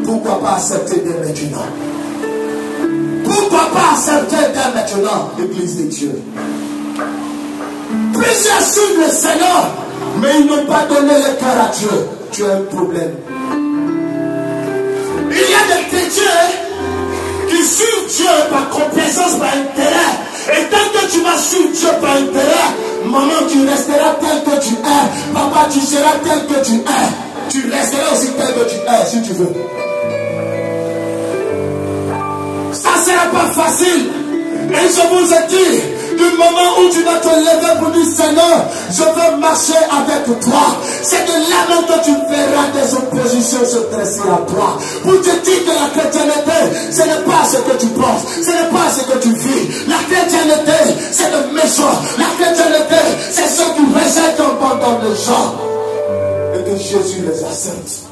Pourquoi pas accepter dès maintenant? Pourquoi pas accepter dès maintenant, l'Église de Dieu? Plusieurs suivent le Seigneur, mais ils n'ont pas donné le cœur à Dieu. Tu as un problème. Il y a des chrétiens qui suivent Dieu par complaisance, par intérêt. Et tant que tu vas suivre Dieu par intérêt, maman, tu resteras tel que tu es. Papa, tu seras tel que tu es. Tu resteras aussi tel que tu es, si tu veux. Ça ne sera pas facile. Et je vous ai dit, du moment où tu vas te lever pour dire Seigneur, je veux marcher avec toi, c'est de là même que tu verras des oppositions se dresser à toi. Pour te dire que la chrétienté, ce n'est pas ce que tu penses, ce n'est pas ce que tu vis. La chrétienté, c'est le méchant. La chrétienté, c'est ceux qui rejettent en abandonnent les gens. Et que Jésus les accepte.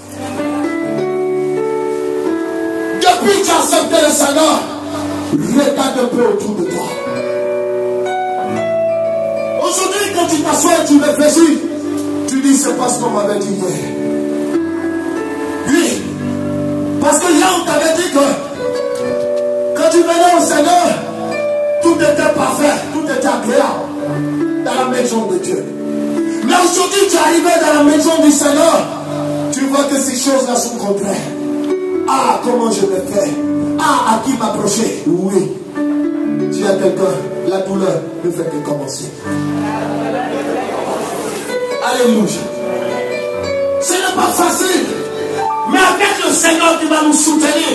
Depuis que tu as accepté le Seigneur, regarde un peu autour de toi. Aujourd'hui, quand tu t'assois et tu réfléchis, tu dis c'est parce qu'on m'avait dit hier. Oui, parce que là on t'avait dit que quand tu venais au Seigneur, tout était parfait, tout était agréable dans la maison de Dieu. Mais aujourd'hui, tu es arrivé dans la maison du Seigneur, tu vois que ces choses-là sont contraires. Ah, comment je vais faire? Ah, à qui m'approcher? Oui. Tu as quelqu'un, la douleur ne fait que commencer. Alléluia. Ce n'est pas facile. Mais avec le Seigneur qui va nous soutenir,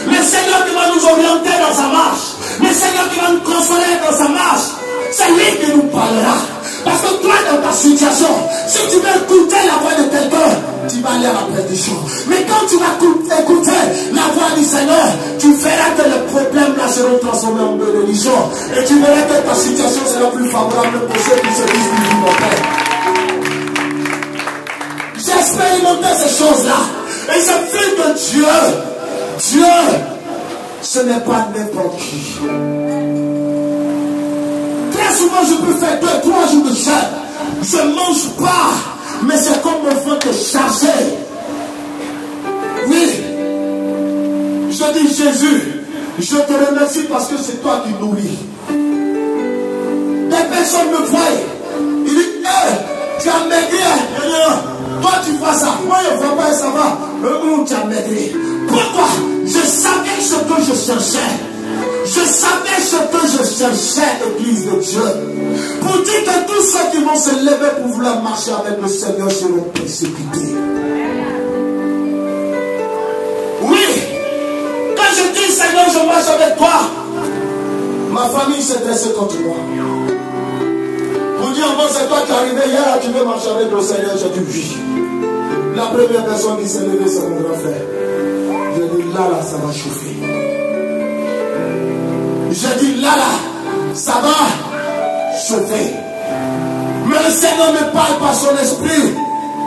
le Seigneur qui va nous orienter dans sa marche, le Seigneur qui va nous consoler dans sa marche, c'est lui qui nous parlera. Parce que toi, dans ta situation, si tu veux écouter la voix de quelqu'un, tu vas aller à la perdition. Mais quand tu vas écouter la voix du Seigneur, tu verras que les problèmes là seront transformés en bénédiction. Et tu verras que ta situation sera plus favorable pour ceux qui se disent du vivant Père. J'ai expérimenté ces choses-là. Et j'ai vu que Dieu, ce n'est pas n'importe qui. Très souvent, je peux faire 2-3 jours de jeûne. Je ne mange pas, mais c'est comme mon ventre chargé. Oui. Je dis Jésus, je te remercie parce que c'est toi qui nourris. Des personnes me voient. Ils disent, hey, tu as maigri. Toi, tu vois ça. Moi, je ne vois pas et ça va. Tu as maigri. Pourquoi? Je savais ce que je cherchais. Je savais ce que je cherchais, Église de Dieu. Pour dire que tous ceux qui vont se lever pour vouloir marcher avec le Seigneur seront précipités. Oui. Quand je dis Seigneur, je marche avec toi, ma famille s'est dressée contre moi. Pour dire, bon, c'est toi qui es arrivé hier, tu veux marcher avec le Seigneur, j'ai dit oui. La première personne qui s'est levée, c'est mon grand frère. J'ai dit, là, ça va chauffer. J'ai dit, là, ça va chauffer. Mais le Seigneur me parle par son esprit.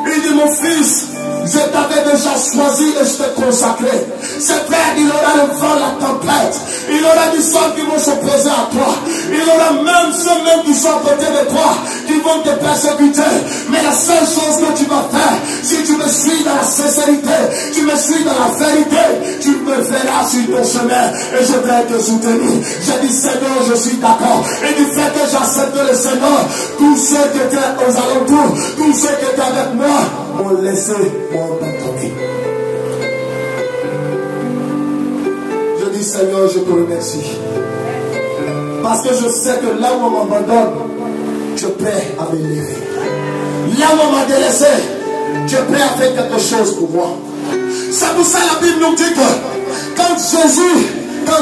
Il dit, mon fils, je t'avais déjà choisi et je t'ai consacré. C'est vrai, il aura le vent, la tempête. Il aura des sortes qui vont s'opposer à toi. Il aura même ceux même qui sont à côté de toi, qui vont te persécuter. Mais la seule chose que tu vas faire, si tu me suis dans la sincérité, tu me suis dans la vérité, tu me verras sur ton chemin et je vais te soutenir. J'ai dit, Seigneur, je suis d'accord. Et du fait que j'accepte le Seigneur, tous ceux qui étaient aux alentours, tous ceux qui étaient avec moi, m'ont laissé, m'ont abandonné. Je dis, Seigneur, je te remercie. Parce que je sais que là où on m'abandonne, je suis prêt à me lever. Là où on m'a délaissé, je suis prêt à faire quelque chose pour moi. C'est pour ça la Bible nous dit que quand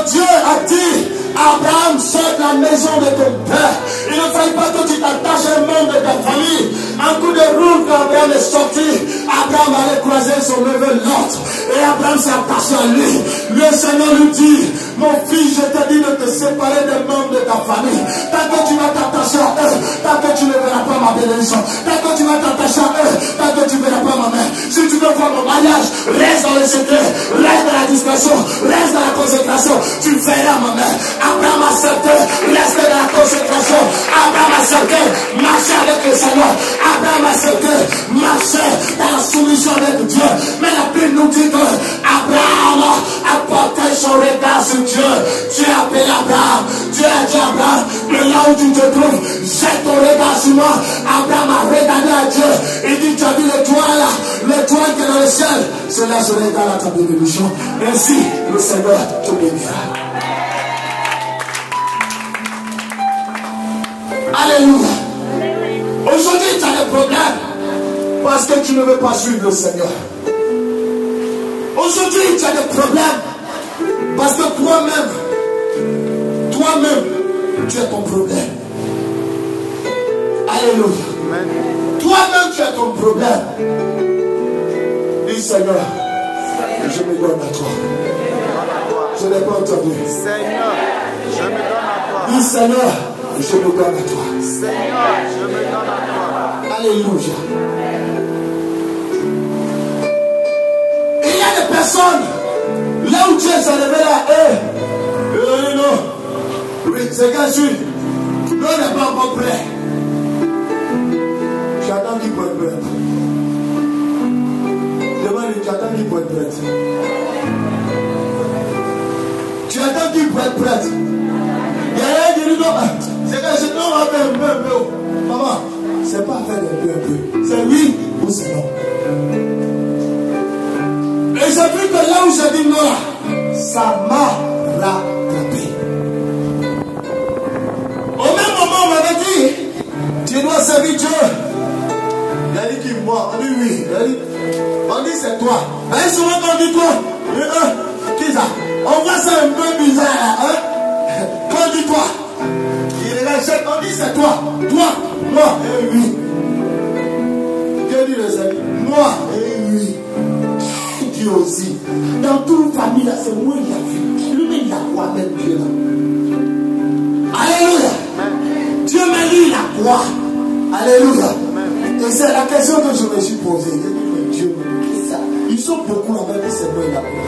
Dieu a dit Abraham, sors de la maison de ton père, il ne fallait pas que tu t'attaches à un membre de ta famille. Un coup de roue quand Abraham est sorti, Abraham allait croiser son neveu Lot. Et Abraham s'est attaché à lui. Le Seigneur lui dit, mon fils, je te dis de te séparer des membres de ta famille. Tant que tu vas t'attacher à eux, tant que tu ne verras pas ma bénédiction. Tant que tu vas t'attacher à eux, tant que tu ne verras pas ma main. Si tu veux voir mon mariage, reste dans le secret, reste dans la discrétion, reste dans la consécration. Tu verras ma main. Abraham a accepté, reste dans la consécration. Abraham a accepté, marcher avec le Seigneur. Abraham a accepté, marcher dans la soumission avec Dieu. Mais la Bible nous dit que Abraham sur Dieu. Tu es appelé Abraham. Tu as dit Abraham, mais là où tu te trouves, jette ton regard sur moi. Abraham a regardé à Dieu. Il dit, tu as vu l'étoile là, l'étoile qui est dans le ciel. Cela se regarde à ta bénédiction. Ainsi, le Seigneur te bénira. Alléluia. Aujourd'hui, tu as des problèmes parce que tu ne veux pas suivre le Seigneur. Aujourd'hui, tu as des problèmes parce que toi-même, tu es ton problème. Alléluia. Toi-même, tu es ton problème. Dis Seigneur, je me donne à toi. Je n'ai pas entendu. Seigneur, je me donne à toi. Dis Seigneur, je me donne à toi. Seigneur, je me donne à toi. Alléluia. Il y a des personnes, là où Dieu s'est révélé à eux, non, oui, c'est qu'un suit. L'on n'est pas encore prêt. J'attends qu'il peut être prêt. Demande-lui, tu attends qu'il peut être prêt. Tu attends qu'il peut être prêt. Il y a rien qui dit non. C'est que je dois faire un peu. Maman, c'est pas faire un peu. C'est oui ou c'est non. Et j'ai vu que là où j'ai dit non, ça m'a rattrapé. Au même moment, on m'avait dit, tu dois servir Dieu. Il a dit qu'il moi. On dit oui. On dit c'est toi. Mais souvent on dit toi. Qui ça? On voit ça un peu bizarre. Hein? On dit toi. Il rejette. On dit c'est toi. Toi. Moi. Eh oui. Dieu dit les amis. Moi. Eh oui. Dieu aussi. Dans toute famille là, c'est moi qui a vu. Lui-même il a croix même Dieu là. Alléluia. Dieu m'a dit la croix. Alléluia. Et c'est la question que je me suis posée. J'ai dit, mais Dieu, qu'est-ce que ça? Ils sont beaucoup là-bas, c'est moi la croix.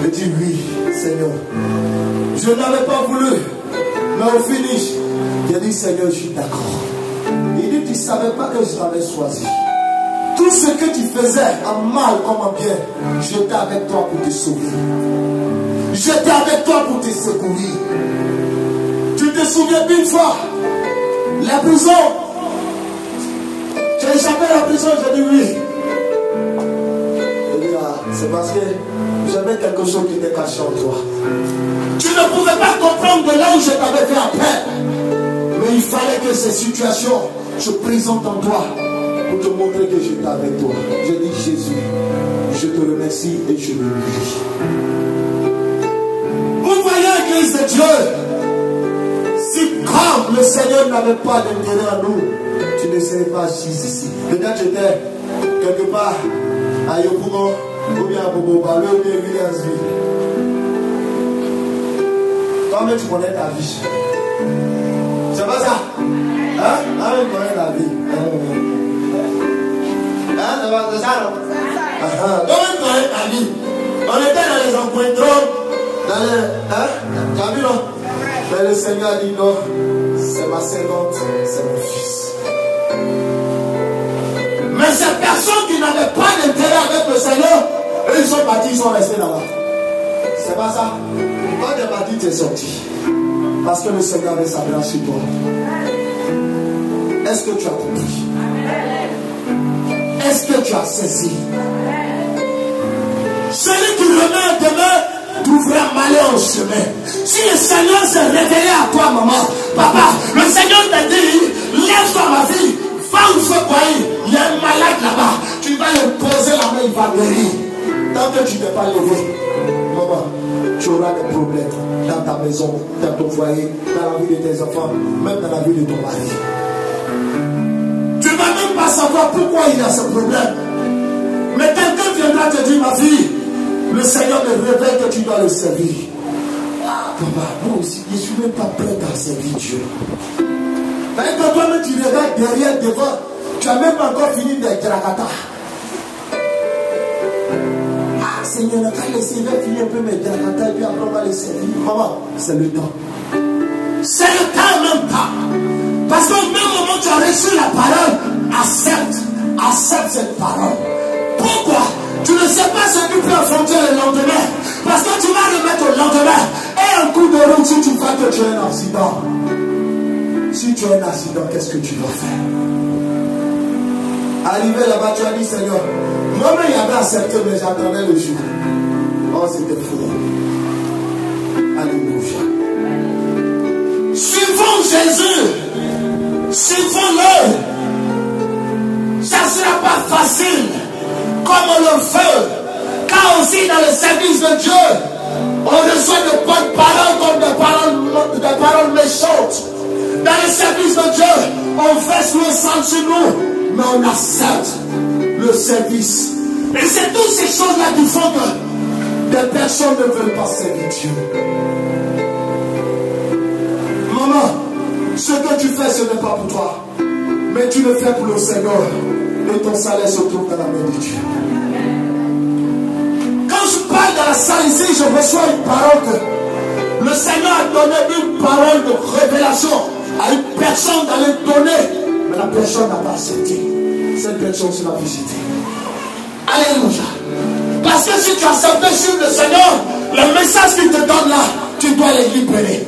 Je dis oui, Seigneur. Je n'avais pas voulu. Mais au finish, j'ai dit, Seigneur, je suis d'accord. Il dit, tu ne savais pas que je t'avais choisi. Tout ce que tu faisais en mal comme en bien, j'étais avec toi pour te sauver. J'étais avec toi pour te secourir. Tu te souviens d'une fois, la prison. J'ai échappé à la prison, j'ai dit oui. J'ai dit, c'est parce que j'avais quelque chose qui était caché en toi. Tu ne pouvais pas comprendre de là où je t'avais fait après. Mais il fallait que ces situations se présentent en toi pour te montrer que j'étais avec toi. J'ai dit, Jésus, je te remercie et je me bénis. Vous voyez, Église de Dieu, si comme le Seigneur n'avait pas d'intérêt à nous, tu ne serais pas assis ici. Peut-être que j'étais quelque part à Yopougon, ou bien à Bobobalo, ou bien à Williamsville. Toi-même, tu connais ta vie. C'est pas ça? Hein? Tu connais ta vie. Hein? C'est ça, non? Toi-même, tu connais ta vie. On était dans les encointrons, dans les. Hein? Tu as vu, non? Mais le Seigneur a dit non, c'est ma servante, c'est mon fils. Mais ces personnes qui n'avaient pas d'intérêt avec le Seigneur, eux ils sont partis, ils sont restés là-bas. C'est pas ça. Quand tu es parti, tu es sorti. Parce que le Seigneur avait sa grâce sur toi. Est-ce que tu as compris? Est-ce que tu as saisi? Celui qui remet demain trouvera malheur au chemin. Si le Seigneur s'est révélé à toi, maman, papa, le Seigneur t'a dit, lève-toi ma fille, va où ce foyer, il y a un malade là-bas, tu vas lui poser la main, il va guérir. Tant que tu ne t'es pas levé, maman, tu auras des problèmes dans ta maison, dans ton foyer, dans la vie de tes enfants, même dans la vie de ton mari. Tu ne vas même pas savoir pourquoi il y a ce problème. Mais quelqu'un viendra te dire, ma fille, le Seigneur me révèle que tu dois le servir. Ah, papa, moi aussi, je ne suis même pas prêt à servir Dieu. Parce que toi-même, tu regardes derrière, devant, tu n'as même pas encore fini d'être drakata. Ah, Seigneur, quand les serviteurs finissent un peu mes drakata, et puis après on va les servir. Maman, c'est le temps. C'est le temps, même temps. Parce qu'au même moment où tu as reçu la parole, accepte cette parole. Pourquoi? Tu ne sais pas ce qui peut affronter le lendemain. Parce que tu vas remettre au lendemain. Maintenant, si tu as un accident, qu'est-ce que tu dois faire? Arrivé là-bas, tu as dit, Seigneur, moi-même il y avait accepté, mais j'attendais le jour. Oh, c'était fou. Alléluia. Suivons Jésus. Suivons-le. Ça ne sera pas facile, comme on le veut. Car aussi dans le service de Dieu, on reçoit de bonnes paroles comme des paroles méchantes. Dans le service de Dieu, on verse le sang sur nous, mais on accepte le service. Et c'est toutes ces choses-là qui font que des personnes ne veulent pas servir Dieu. Maman, ce que tu fais, ce n'est pas pour toi, mais tu le fais pour le Seigneur. Et ton salaire se trouve dans la main de Dieu. Quand je parle dans la salle ici, je reçois une parole que le Seigneur a donné une parole de révélation à une personne d'aller donner, mais la personne n'a pas accepté. Cette personne se l'a visité. Alléluia. Parce que si tu acceptes de suivre le Seigneur, le message qu'il te donne là, tu dois les libérer.